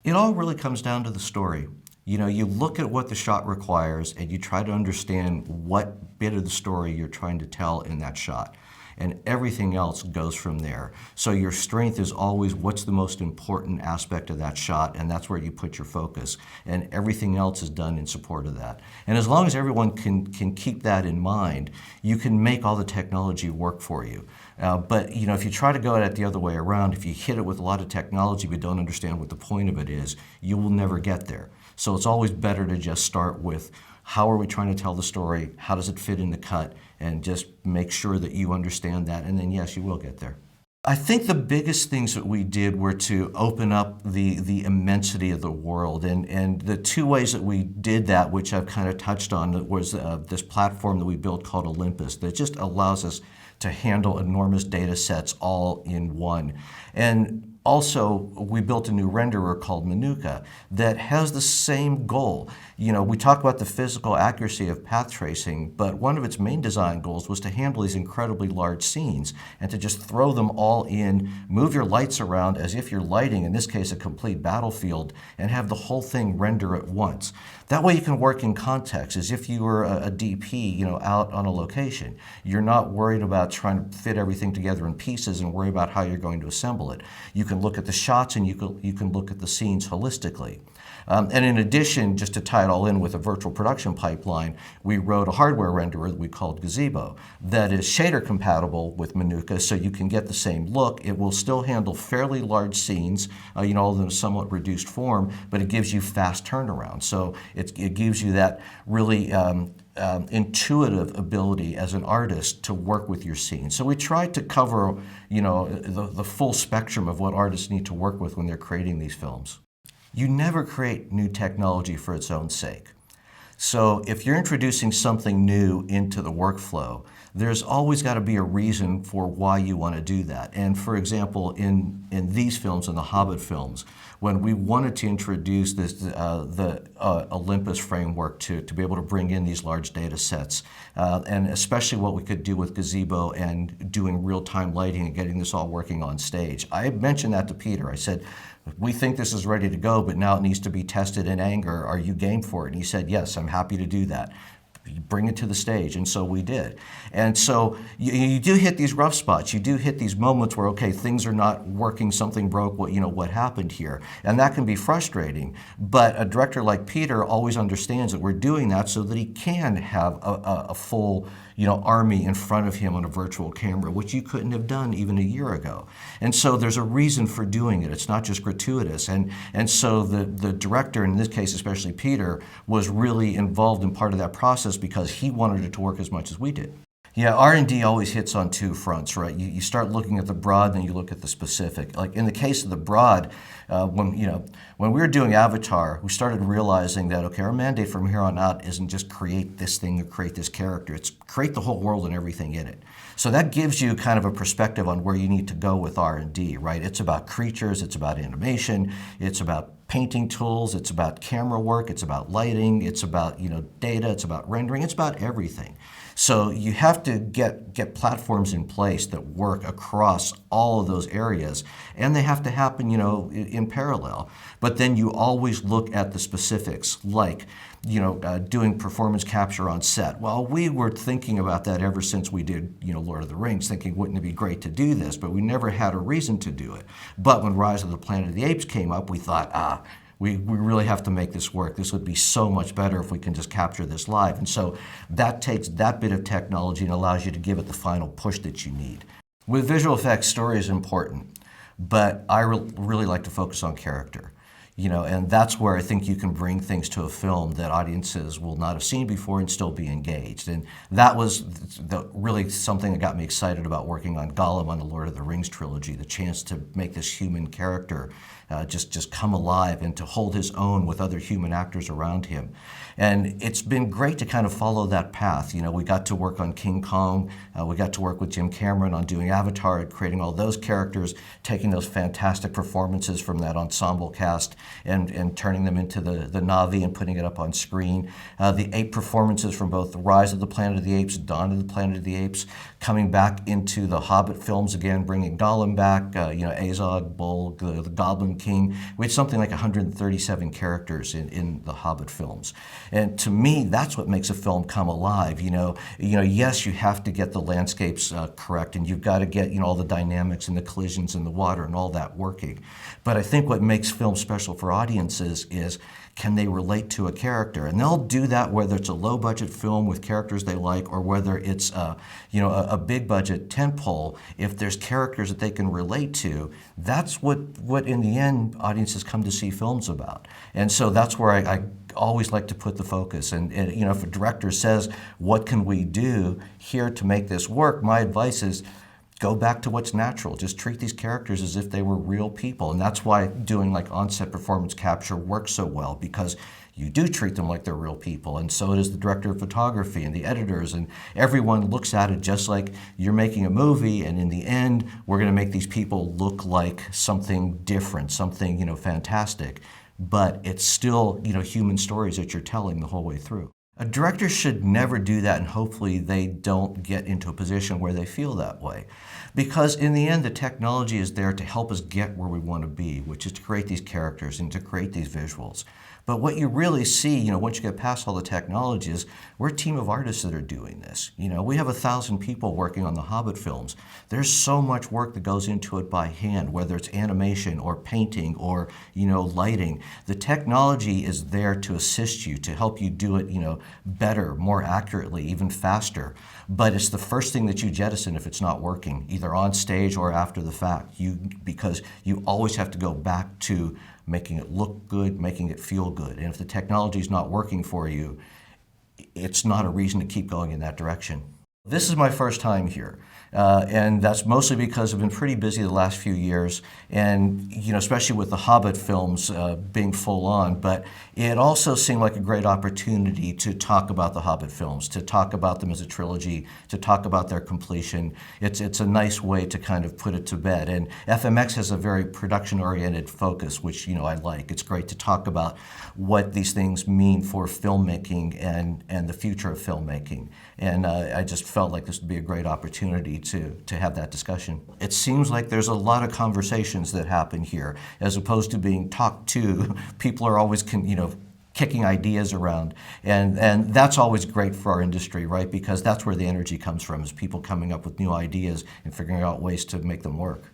It all really comes down to the story. You know, you look at what the shot requires and you try to understand what bit of the story you're trying to tell in that shot. And everything else goes from there. So your strength is always what's the most important aspect of that shot, and that's where you put your focus. And everything else is done in support of that. And as long as everyone can keep that in mind, you can make all the technology work for you. But you know, if you try to go at it the other way around, if you hit it with a lot of technology but don't understand what the point of it is, you will never get there. So it's always better to just start with how are we trying to tell the story, how does it fit in the cut, and just make sure that you understand that, and then yes, you will get there. I think the biggest things that we did were to open up the immensity of the world, and the two ways that we did that, which I've kind of touched on, was this platform that we built called Olympus that just allows us to handle enormous data sets all in one. And also, we built a new renderer called Manuka that has the same goal. You know, we talk about the physical accuracy of path tracing, but one of its main design goals was to handle these incredibly large scenes and to just throw them all in, move your lights around as if you're lighting, in this case, a complete battlefield, and have the whole thing render at once. That way you can work in context as if you were a DP, you know, out on a location. You're not worried about trying to fit everything together in pieces and worry about how you're going to assemble it. You can look at the shots and you can look at the scenes holistically. And in addition, just to tie it all in with a virtual production pipeline, we wrote a hardware renderer that we called Gazebo that is shader compatible with Manuka, so you can get the same look. It will still handle fairly large scenes, you know, all in a somewhat reduced form, but it gives you fast turnaround. So it gives you that really intuitive ability as an artist to work with your scene. So we tried to cover, you know, the full spectrum of what artists need to work with when they're creating these films. You never create new technology for its own sake. So if you're introducing something new into the workflow, there's always got to be a reason for why you want to do that. And for example, in these films, in the Hobbit films, when we wanted to introduce the Olympus framework to be able to bring in these large data sets, and especially what we could do with Gazebo and doing real-time lighting and getting this all working on stage. I mentioned that to Peter. I said, we think this is ready to go, but now it needs to be tested in anger. Are you game for it? And he said, yes, I'm happy to do that. Bring it to the stage, and so we did. And so you do hit these rough spots. You do hit these moments where, okay, things are not working, something broke, what happened here? And that can be frustrating. But a director like Peter always understands that we're doing that so that he can have a full army in front of him on a virtual camera, which you couldn't have done even a year ago. And so there's a reason for doing it. It's not just gratuitous. And so the director, in this case especially Peter, was really involved in part of that process because he wanted it to work as much as we did. Yeah, R&D always hits on two fronts, right? You start looking at the broad, then you look at the specific. Like in the case of the broad, when we were doing Avatar, we started realizing that, okay, our mandate from here on out isn't just create this thing or create this character, it's create the whole world and everything in it. So that gives you kind of a perspective on where you need to go with R&D, right? It's about creatures, it's about animation, it's about painting tools, it's about camera work, it's about lighting, it's about data, it's about rendering, it's about everything. So you have to get platforms in place that work across all of those areas, and they have to happen, in parallel. But then you always look at the specifics, like, doing performance capture on set. Well, we were thinking about that ever since we did, Lord of the Rings, thinking, wouldn't it be great to do this? But we never had a reason to do it. But when Rise of the Planet of the Apes came up, we thought, we really have to make this work. This would be so much better if we can just capture this live. And so that takes that bit of technology and allows you to give it the final push that you need. With visual effects, story is important, but I really like to focus on character. And that's where I think you can bring things to a film that audiences will not have seen before and still be engaged. And that was really something that got me excited about working on Gollum on the Lord of the Rings trilogy, the chance to make this human character just come alive and to hold his own with other human actors around him. And it's been great to kind of follow that path. We got to work on King Kong, we got to work with Jim Cameron on doing Avatar and creating all those characters, taking those fantastic performances from that ensemble cast and turning them into the Na'vi and putting it up on screen. The ape performances from both The Rise of the Planet of the Apes, Dawn of the Planet of the Apes, coming back into the Hobbit films again, bringing Gollum back, Azog, Bolg, the Goblin King. We had something like 137 characters in the Hobbit films. And to me, that's what makes a film come alive. Yes, you have to get the landscapes correct, and you've got to get all the dynamics and the collisions in the water and all that working. But I think what makes film special for audiences is, can they relate to a character? And they'll do that whether it's a low-budget film with characters they like, or whether it's a big-budget tentpole. If there's characters that they can relate to, that's what in the end audiences come to see films about. And so that's where I always like to put the focus. And if a director says, "What can we do here to make this work?" my advice is, go back to what's natural. Just treat these characters as if they were real people. And that's why doing like on-set performance capture works so well, because you do treat them like they're real people. And so does the director of photography and the editors, and everyone looks at it just like you're making a movie, and in the end, we're gonna make these people look like something different, something, fantastic. But it's still, human stories that you're telling the whole way through. A director should never do that, and hopefully they don't get into a position where they feel that way. Because in the end, the technology is there to help us get where we want to be, which is to create these characters and to create these visuals. But what you really see, once you get past all the technology, is we're a team of artists that are doing this. We have 1,000 people working on the Hobbit films. There's so much work that goes into it by hand, whether it's animation or painting or, lighting. The technology is there to assist you, to help you do it, better, more accurately, even faster. But it's the first thing that you jettison if it's not working, either on stage or after the fact, because you always have to go back to making it look good, making it feel good. And if the technology is not working for you, it's not a reason to keep going in that direction. This is my first time here, and that's mostly because I've been pretty busy the last few years, and especially with the Hobbit films being full on. But it also seemed like a great opportunity to talk about the Hobbit films, to talk about them as a trilogy, to talk about their completion. It's a nice way to kind of put it to bed. And FMX has a very production-oriented focus, which I like. It's great to talk about what these things mean for filmmaking and the future of filmmaking. And I just felt like this would be a great opportunity to have that discussion. It seems like there's a lot of conversations that happen here, as opposed to being talked to. People are always, kicking ideas around, and that's always great for our industry, right? Because that's where the energy comes from, is people coming up with new ideas and figuring out ways to make them work.